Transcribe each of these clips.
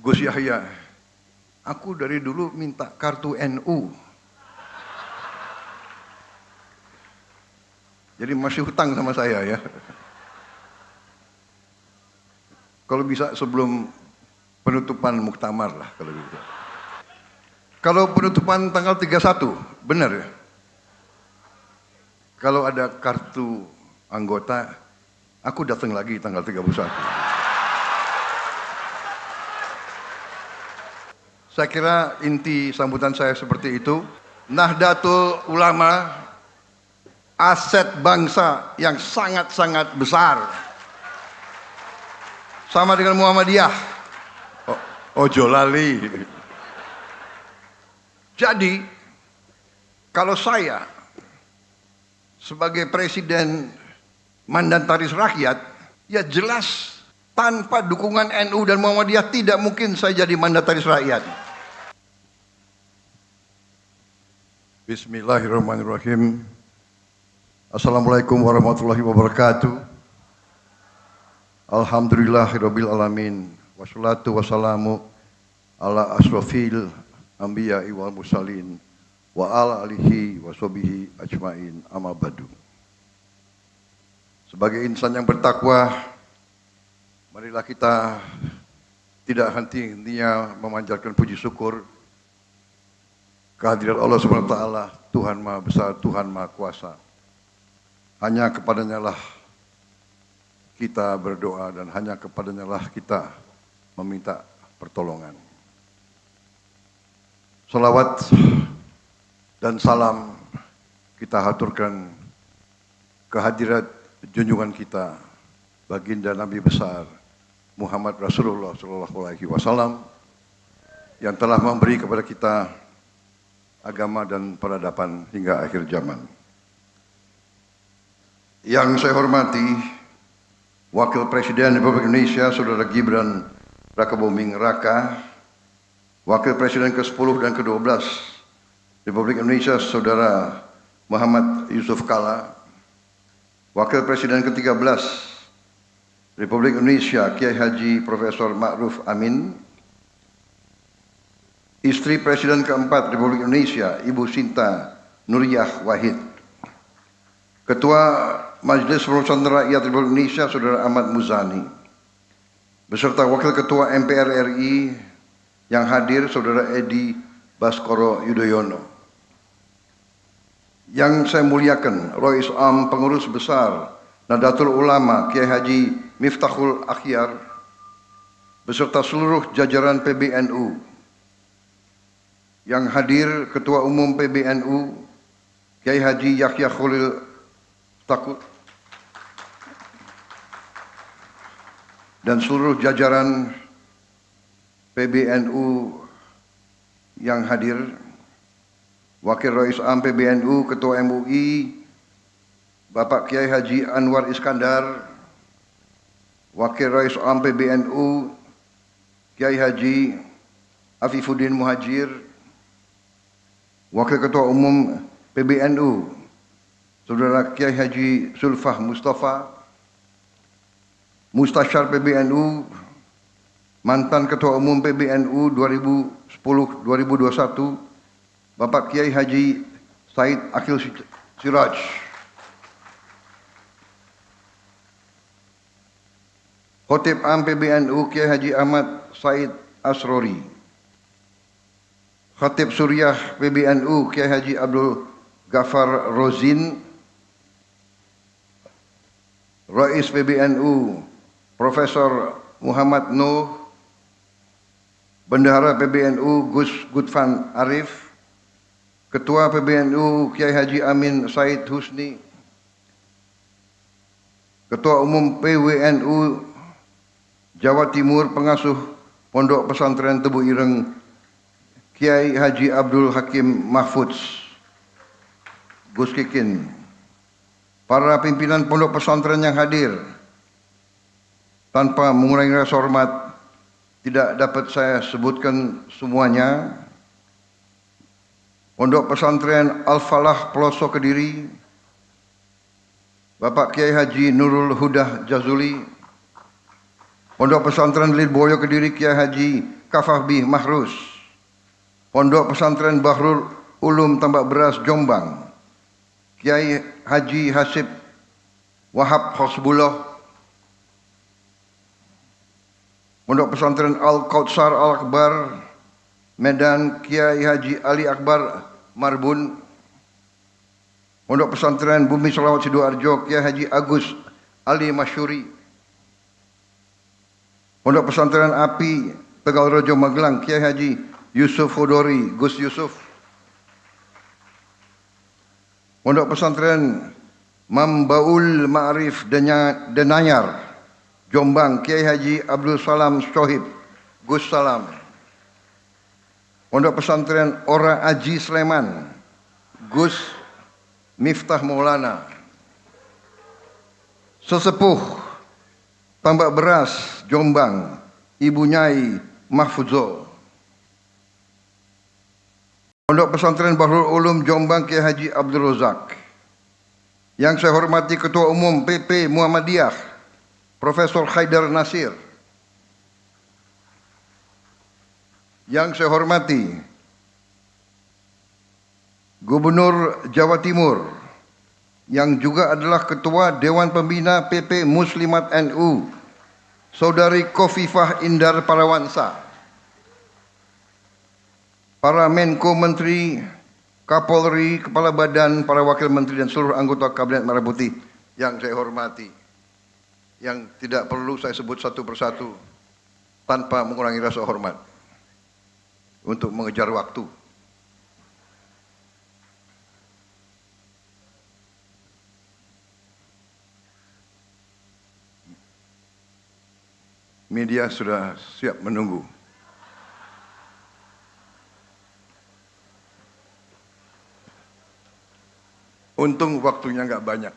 Gus Yahya, aku dari dulu minta kartu NU. Jadi masih hutang sama saya ya. Kalau bisa sebelum penutupan muktamar lah kalau gitu. Kalau penutupan tanggal 31, benar ya? Kalau ada kartu anggota, aku datang lagi tanggal 31. Saya kira inti sambutan saya seperti itu. Nahdlatul Ulama, aset bangsa yang sangat-sangat besar. Sama dengan Muhammadiyah. Ojo lali. Jadi, kalau saya sebagai presiden mandataris rakyat, ya jelas tanpa dukungan NU dan Muhammadiyah tidak mungkin saya jadi mandataris rakyat. Bismillahirrahmanirrahim. Assalamualaikum warahmatullahi wabarakatuh. Alhamdulillahirabbil alamin. Wassalatu wassalamu ala asrofil anbiya'i wal mursalin wa ala alihi wa sahbihi ajmain, amma ba'du. Sebagai insan yang bertakwa, marilah kita tidak henti-hentinya memanjatkan puji syukur kehadirat Allah Subhanahu wa taala, Tuhan Maha Besar, Tuhan Maha Kuasa. Hanya kepadanya lah kita berdoa dan hanya kepadanya lah kita meminta pertolongan. Salawat dan salam kita haturkan kehadirat junjungan kita, baginda Nabi besar Muhammad Rasulullah SAW yang telah memberi kepada kita agama dan peradaban hingga akhir zaman. Yang saya hormati Wakil Presiden Republik Indonesia Saudara Gibran Rakabuming Raka, Wakil Presiden ke-10 dan ke-12 Republik Indonesia Saudara Muhammad Yusuf Kalla, Wakil Presiden ke-13 Republik Indonesia Kiai Haji Profesor Ma'ruf Amin, Istri Presiden ke-4 Republik Indonesia Ibu Sinta Nuriyah Wahid, Ketua Majelis Permusyawaratan Rakyat Republik Indonesia Saudara Ahmad Muzani, beserta Wakil Ketua MPR RI yang hadir Saudara Edi Baskoro Yudhoyono. Yang saya muliakan Rois Am Pengurus Besar Nahdlatul Ulama Kiai Haji Miftahul Akhyar beserta seluruh jajaran PBNU. Yang hadir Ketua Umum PBNU Kiai Haji Yahya Khalil Takut dan seluruh jajaran PBNU yang hadir, Wakil Rois Am PBNU, Ketua MUI Bapak Kiai Haji Anwar Iskandar, Wakil Rois Am PBNU Kiai Haji Afifuddin Muhajir, Wakil Ketua Umum PBNU Saudara Kiai Haji Sulfah Mustafa, Mustasyar PBNU, mantan Ketua Umum PBNU 2010-2021, Bapak Kiai Haji Said Akil Siraj, Khotib Am PBNU Kiai Haji Ahmad Said Asrori, Khatib Suriah PBNU Kiai Haji Abdul Ghaffar Rozin, Rais PBNU Profesor Muhammad Nuh, Bendahara PBNU Gus Gudvan Arif, Ketua PBNU Kiai Haji Amin Said Husni, Ketua Umum PWNU Jawa Timur Pengasuh Pondok Pesantren Tebu Ireng Kiai Haji Abdul Hakim Mahfudz, Gus Kikin, para pimpinan pondok pesantren yang hadir, tanpa mengurangi rasa hormat, tidak dapat saya sebutkan semuanya. Pondok Pesantren Al-Falah Pelosok Kediri, Bapak Kiai Haji Nurul Hudah Jazuli, Pondok Pesantren Lirboyo Kediri Kiai Haji K. Kafahbi Mahrus, Pondok Pesantren Bahrul Ulum Tambak Beras Jombang, Kiai Haji Hasib Wahab Hosbullah, Pondok Pesantren Al-Kautsar Al-Akbar Medan, Kiai Haji Ali Akbar Marbun, Pondok Pesantren Bumi Selawat Sidoarjo, Kiai Haji Agus Ali Masyuri, Pondok Pesantren Api Tegal Rejo Magelang, Kiai Haji Yusuf Hodori Gus Yusuf, Pondok Pesantren Mambaul Ma'arif Denanyar Jombang, Kiai Haji Abdul Salam Shohib Gus Salam, Pondok Pesantren Ora Aji Sleman Gus Miftah Maulana, Sesepuh Tambak Beras Jombang Ibu Nyai Mahfuzo, Pondok Pesantren Bahrul Ulum Jombang Kiai Haji Abdul Razak. Yang saya hormati Ketua Umum PP Muhammadiyah Profesor Haidar Nasir. Yang saya hormati Gubernur Jawa Timur yang juga adalah Ketua Dewan Pembina PP Muslimat NU, Saudari Khofifah Indar Parawansa, para Menko Menteri, Kapolri, Kepala Badan, para Wakil Menteri dan seluruh anggota Kabinet Merah Putih yang saya hormati, yang tidak perlu saya sebut satu persatu tanpa mengurangi rasa hormat untuk mengejar waktu. Media sudah siap menunggu. Untung waktunya nggak banyak.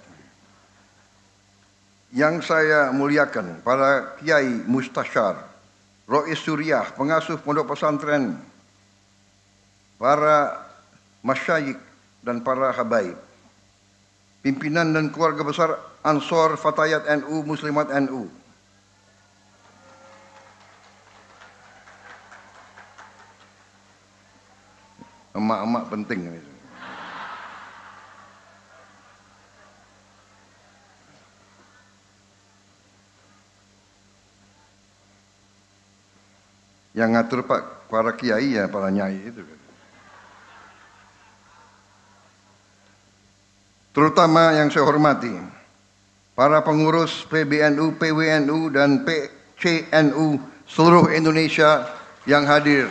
Yang saya muliakan para kiai mustasyar, rois suriah, pengasuh pondok pesantren, para masyayikh dan para habaib, pimpinan dan keluarga besar Ansor Fatayat NU Muslimat NU, emak-emak penting ini. Yang ngatur Pak para kiai ya para nyai itu. Terutama yang saya hormati para pengurus PBNU, PWNU dan PCNU seluruh Indonesia yang hadir.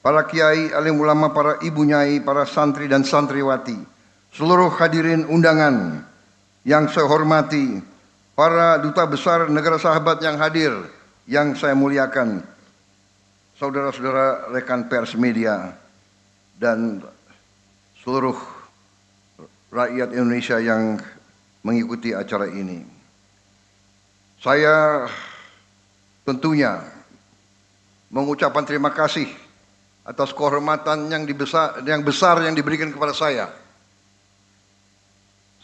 Para kiai, alim ulama, para ibu nyai, para santri dan santriwati, seluruh hadirin undangan yang saya hormati, para duta besar negara sahabat yang hadir, yang saya muliakan, saudara-saudara rekan pers media, dan seluruh rakyat Indonesia yang mengikuti acara ini. Saya tentunya mengucapkan terima kasih atas kehormatan yang besar yang diberikan kepada saya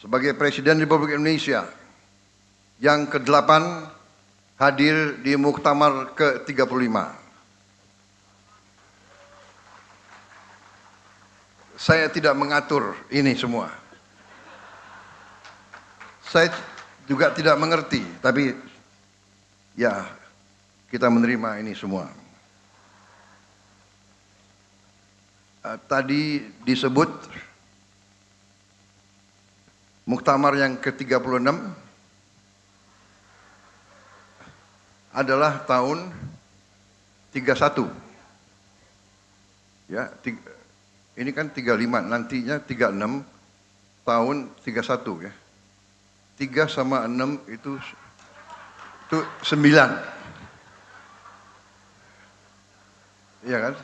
sebagai Presiden Republik Indonesia yang ke-8 hadir di Muktamar ke-35. Saya tidak mengatur ini semua. Saya juga tidak mengerti, tapi ya kita menerima ini semua. Tadi disebut Muktamar yang ke-36 adalah tahun 31. Ya, ini kan 35, nantinya 36, tahun 31 ya. 3 sama 6 itu 9. Iya kan?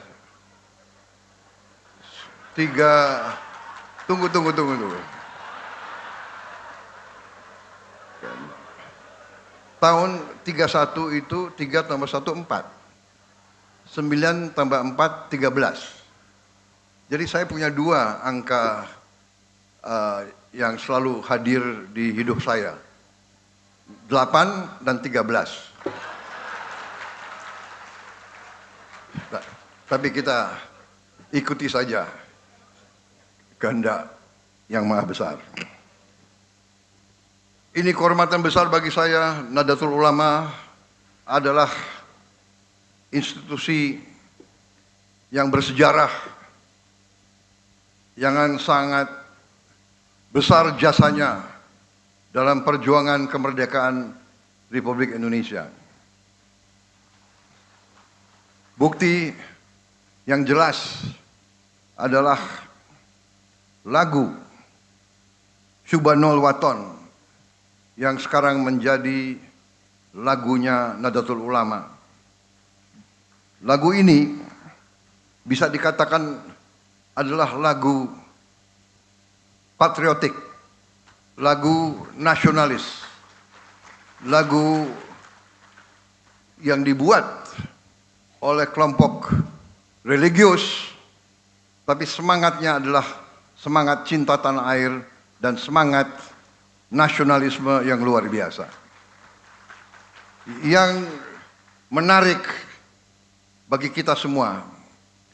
3, tunggu. Tahun 31 itu 3 tambah 1, 4. 9 tambah 4, 13. Jadi saya punya 2 angka yang selalu hadir di hidup saya. 8 dan 13. Tapi kita ikuti saja kehendak yang maha besar. Ini kehormatan besar bagi saya. Nahdlatul Ulama adalah institusi yang bersejarah, yang sangat besar jasanya dalam perjuangan kemerdekaan Republik Indonesia. Bukti yang jelas adalah lagu Subhanul Waton yang sekarang menjadi lagunya Nahdlatul Ulama. Lagu ini bisa dikatakan adalah lagu patriotik, lagu nasionalis, lagu yang dibuat oleh kelompok religius, tapi semangatnya adalah semangat cinta tanah air dan semangat nasionalisme yang luar biasa. Yang menarik bagi kita semua,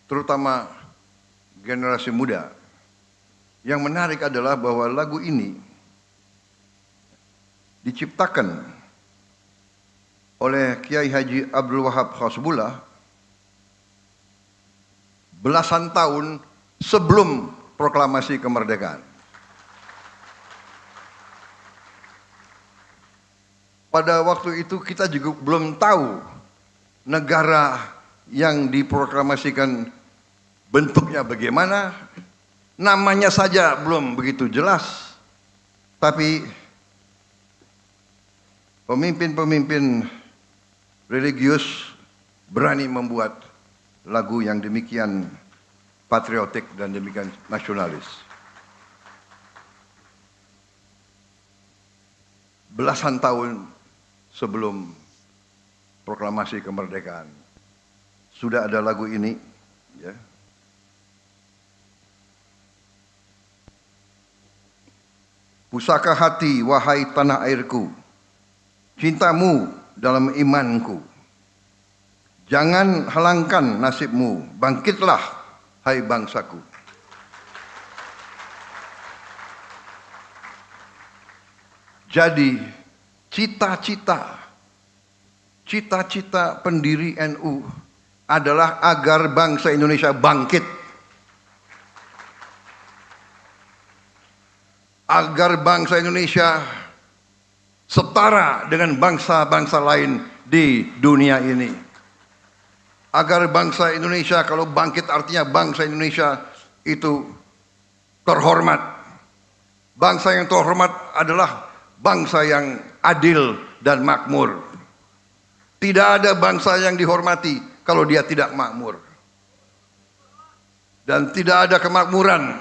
terutama generasi muda, yang menarik adalah bahwa lagu ini diciptakan oleh Kiai Haji Abdul Wahab Hasbullah belasan tahun sebelum proklamasi kemerdekaan. Pada waktu itu kita juga belum tahu negara yang diproklamasikan bentuknya bagaimana, namanya saja belum begitu jelas. Tapi pemimpin-pemimpin religius berani membuat lagu yang demikian patriotik dan demikian nasionalis. Belasan tahun sebelum proklamasi kemerdekaan sudah ada lagu ini, ya. Pusaka hati wahai tanah airku, cintamu dalam imanku, jangan halangkan nasibmu, bangkitlah hai bangsaku. Jadi cita-cita pendiri NU adalah agar bangsa Indonesia bangkit, agar bangsa Indonesia setara dengan bangsa-bangsa lain di dunia ini, agar bangsa Indonesia, kalau bangkit artinya bangsa Indonesia itu terhormat. Bangsa yang terhormat adalah bangsa yang adil dan makmur. Tidak ada bangsa yang dihormati kalau dia tidak makmur. Dan tidak ada kemakmuran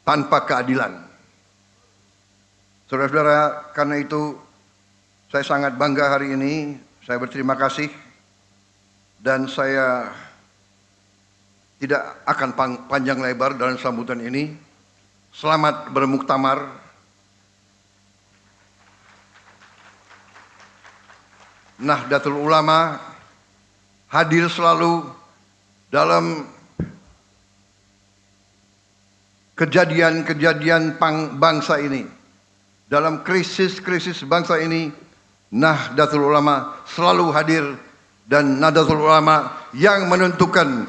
tanpa keadilan. Saudara-saudara, karena itu saya sangat bangga hari ini. Saya berterima kasih. Dan saya tidak akan panjang lebar dalam sambutan ini. Selamat bermuktamar. Nahdlatul Ulama hadir selalu dalam kejadian-kejadian bangsa ini. Dalam krisis-krisis bangsa ini, Nahdlatul Ulama selalu hadir, dan Nahdlatul Ulama yang menentukan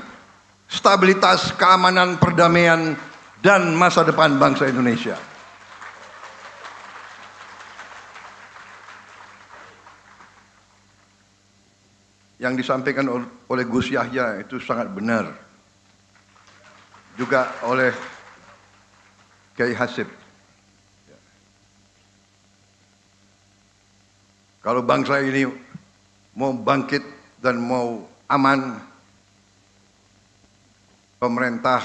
stabilitas, keamanan, perdamaian, dan masa depan bangsa Indonesia. Yang disampaikan oleh Gus Yahya itu sangat benar. Juga oleh Kiai Hasib. Kalau bangsa ini mau bangkit dan mau aman, pemerintah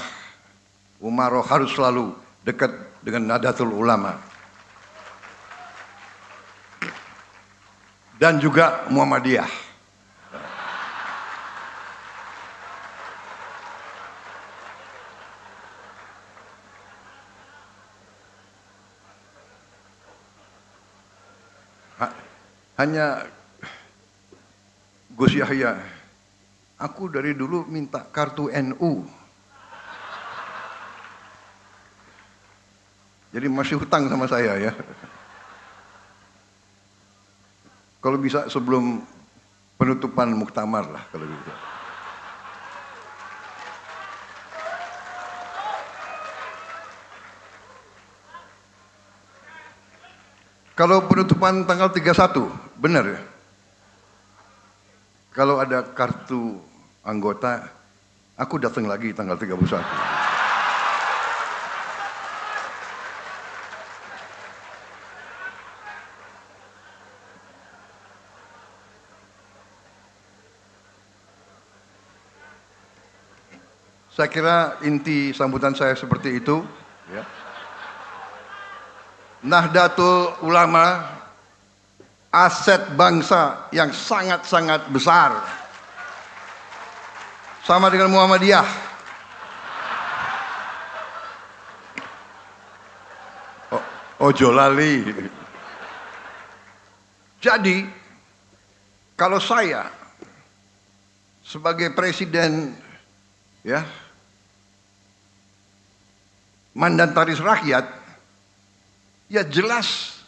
Umaroh harus selalu dekat dengan Nahdlatul Ulama. Dan juga Muhammadiyah. Hanya Gus Yahya aku dari dulu minta kartu NU. Jadi masih hutang sama saya ya. Kalau bisa sebelum penutupan muktamar lah kalau gitu. Kalau penutupan tanggal 31, benar ya? Kalau ada kartu anggota, aku datang lagi tanggal 31. Saya kira inti sambutan saya seperti itu. Ya. Nahdlatul Ulama, aset bangsa yang sangat-sangat besar. Sama dengan Muhammadiyah. Ojo lali. Jadi, kalau saya sebagai presiden, ya, mandataris rakyat, ya jelas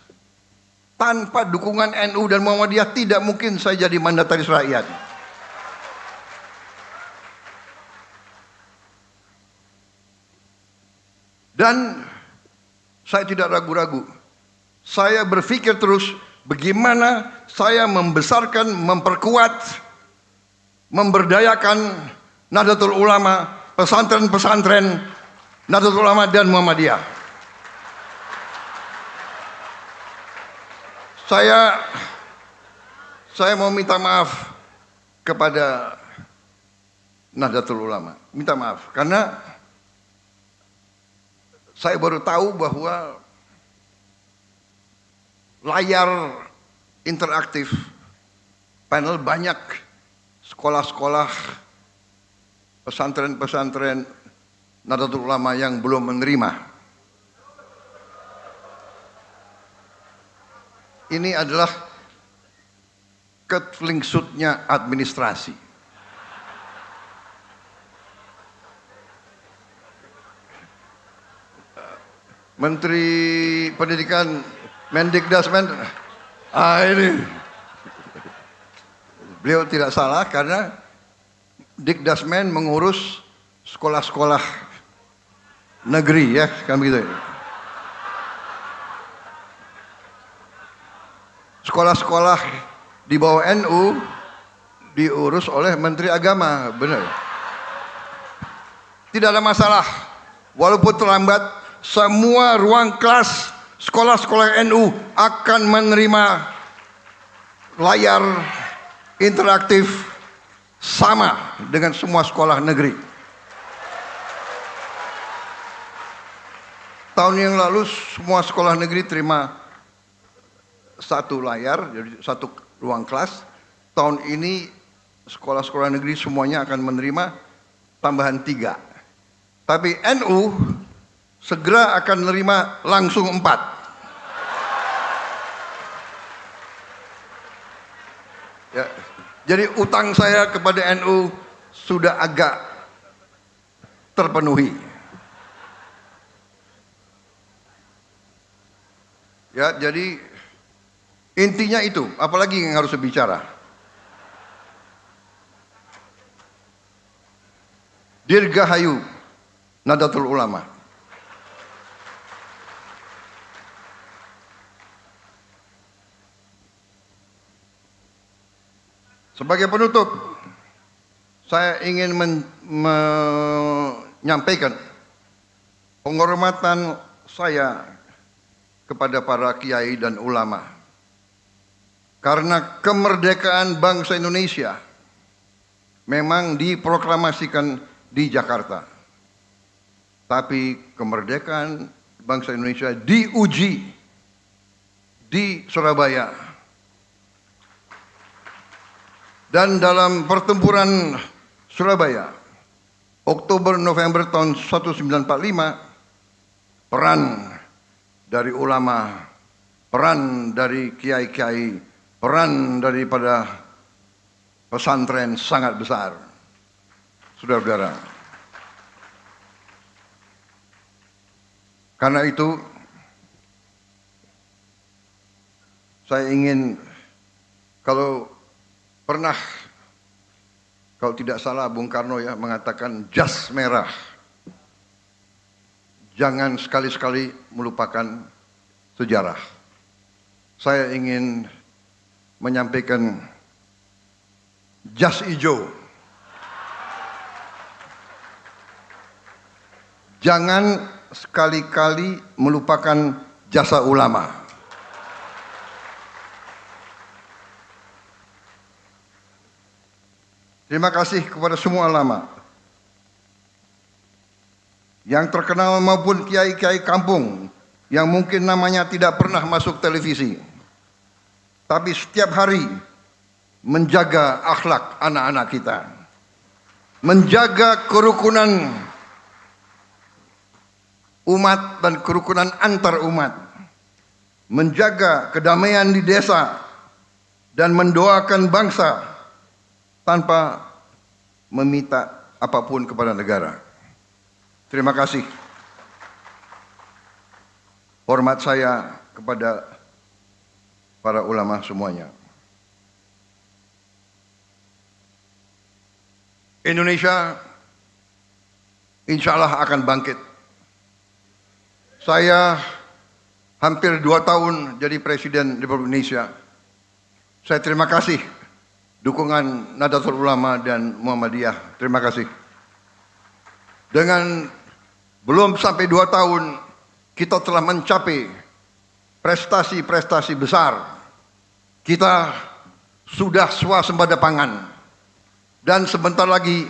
tanpa dukungan NU dan Muhammadiyah tidak mungkin saya jadi mandataris rakyat. Dan saya tidak ragu-ragu. Saya berpikir terus bagaimana saya membesarkan, memperkuat, memberdayakan Nahdlatul Ulama, pesantren-pesantren Nahdlatul Ulama dan Muhammadiyah. Saya mau minta maaf kepada Nahdlatul Ulama. Minta maaf karena saya baru tahu bahwa layar interaktif panel banyak sekolah-sekolah, pesantren-pesantren Nahdlatul Ulama yang belum menerima. Ini adalah ketelingsutnya administrasi. Menteri Pendidikan Mendikdasmen, ini beliau tidak salah karena Dikdasmen mengurus sekolah-sekolah negeri ya, kan begitu. Sekolah-sekolah di bawah NU diurus oleh Menteri Agama, benar. Tidak ada masalah, walaupun terlambat, semua ruang kelas sekolah-sekolah NU akan menerima layar interaktif sama dengan semua sekolah negeri. Tahun yang lalu semua sekolah negeri terima satu layar, jadi satu ruang kelas. Tahun ini sekolah-sekolah negeri semuanya akan menerima tambahan 3. Tapi NU segera akan menerima langsung 4. Ya, jadi utang saya kepada NU sudah agak terpenuhi. Ya, jadi intinya itu, apalagi yang harus berbicara. Dirgahayu Nahdlatul Ulama. Sebagai penutup, saya ingin menyampaikan penghormatan saya kepada para kiai dan ulama. Karena kemerdekaan bangsa Indonesia memang diproklamasikan di Jakarta. Tapi kemerdekaan bangsa Indonesia diuji di Surabaya. Dan dalam pertempuran Surabaya, Oktober-November tahun 1945, peran dari ulama, peran dari kiai-kiai, peran daripada pesantren sangat besar. saudara-saudara. Karena itu, saya ingin, kalau tidak salah Bung Karno ya mengatakan jas merah. Jangan sekali-sekali melupakan sejarah. Saya ingin menyampaikan jas hijau. Jangan sekali-kali melupakan jasa ulama. Terima kasih kepada semua ulama yang terkenal maupun kiai-kiai kampung yang mungkin namanya tidak pernah masuk televisi, tapi setiap hari menjaga akhlak anak-anak kita, menjaga kerukunan umat dan kerukunan antar umat, menjaga kedamaian di desa, dan mendoakan bangsa tanpa meminta apapun kepada negara. Terima kasih. Hormat saya kepada para ulama semuanya. Indonesia insya Allah akan bangkit. Saya hampir 2 tahun jadi Presiden Republik Indonesia. Saya terima kasih dukungan Nahdlatul Ulama dan Muhammadiyah. Terima kasih. Dengan belum sampai 2 tahun, kita telah mencapai prestasi-prestasi besar. Kita sudah swasembada pangan. Dan sebentar lagi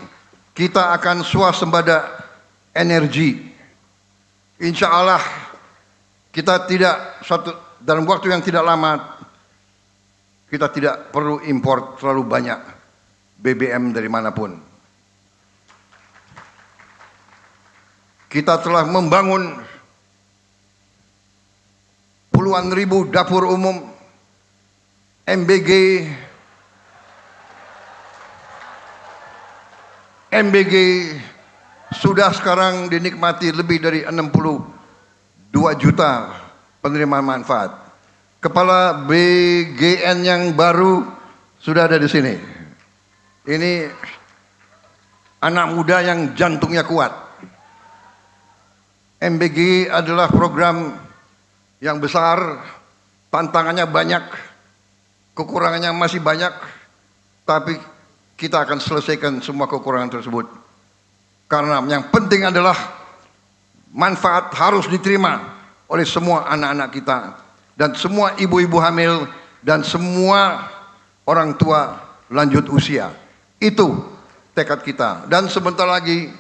kita akan swasembada energi. Insya Allah kita dalam waktu yang tidak lama, kita tidak perlu impor terlalu banyak BBM dari manapun. Kita telah membangun puluhan ribu dapur umum, MBG sudah sekarang dinikmati lebih dari 62 juta penerima manfaat. Kepala BGN yang baru sudah ada di sini. Ini anak muda yang jantungnya kuat. MBG adalah program yang besar, tantangannya banyak, kekurangannya masih banyak, tapi kita akan selesaikan semua kekurangan tersebut. Karena yang penting adalah manfaat harus diterima oleh semua anak-anak kita dan semua ibu-ibu hamil dan semua orang tua lanjut usia. Itu tekad kita. Dan sebentar lagi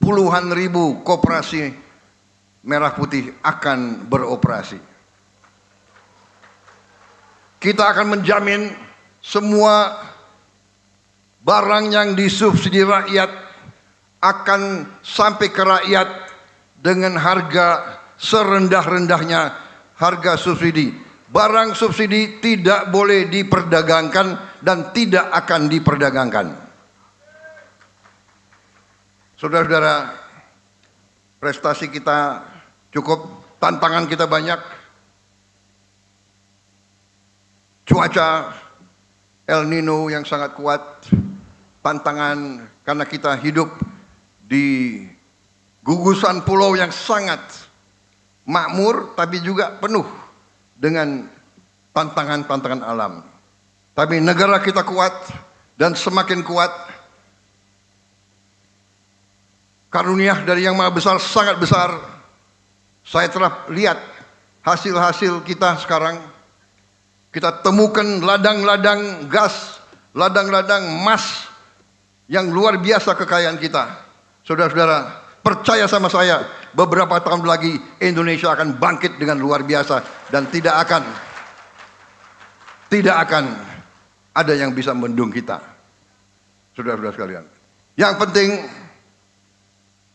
puluhan ribu koperasi merah putih akan beroperasi. Kita akan menjamin semua barang yang disubsidi rakyat akan sampai ke rakyat dengan harga serendah-rendahnya harga subsidi. Barang subsidi tidak boleh diperdagangkan dan tidak akan diperdagangkan. Saudara-saudara, prestasi kita cukup, tantangan kita banyak. Cuaca El Nino yang sangat kuat, tantangan karena kita hidup di gugusan pulau yang sangat makmur tapi juga penuh dengan tantangan-tantangan alam. Tapi negara kita kuat dan semakin kuat. Karunia dari Yang Maha Besar sangat besar. Saya telah lihat hasil-hasil kita sekarang. Kita temukan ladang-ladang gas, ladang-ladang emas yang luar biasa kekayaan kita. Saudara-saudara, percaya sama saya, beberapa tahun lagi Indonesia akan bangkit dengan luar biasa dan tidak akan ada yang bisa membendung kita. Saudara-saudara sekalian.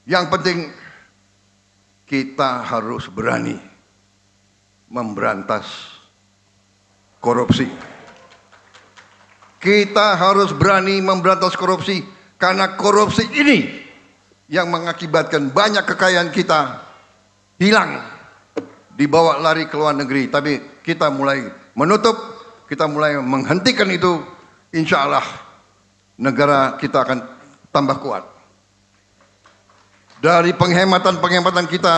Yang penting kita harus berani memberantas korupsi. Kita harus berani memberantas korupsi Karena korupsi ini yang mengakibatkan banyak kekayaan kita hilang, dibawa lari ke luar negeri. Tapi kita mulai menutup, kita mulai menghentikan itu. Insya Allah negara kita akan tambah kuat. Dari penghematan kita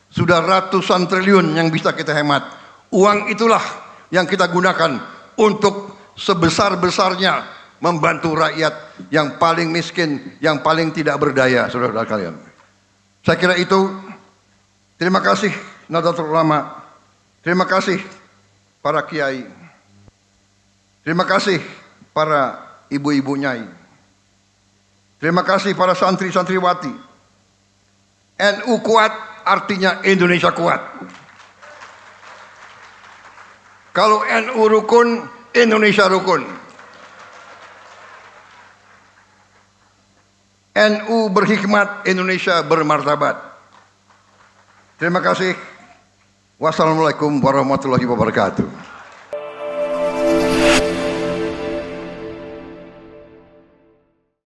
sudah ratusan triliun yang bisa kita hemat. Uang itulah yang kita gunakan untuk sebesar-besarnya membantu rakyat yang paling miskin, yang paling tidak berdaya, saudara-saudara kalian. Saya kira itu. Terima kasih Nahdlatul Ulama. Terima kasih para kiai. Terima kasih para ibu-ibu nyai. Terima kasih para santri-santriwati. NU kuat artinya Indonesia kuat. Kalau NU rukun, Indonesia rukun. NU berhikmat, Indonesia bermartabat. Terima kasih. Wassalamualaikum warahmatullahi wabarakatuh.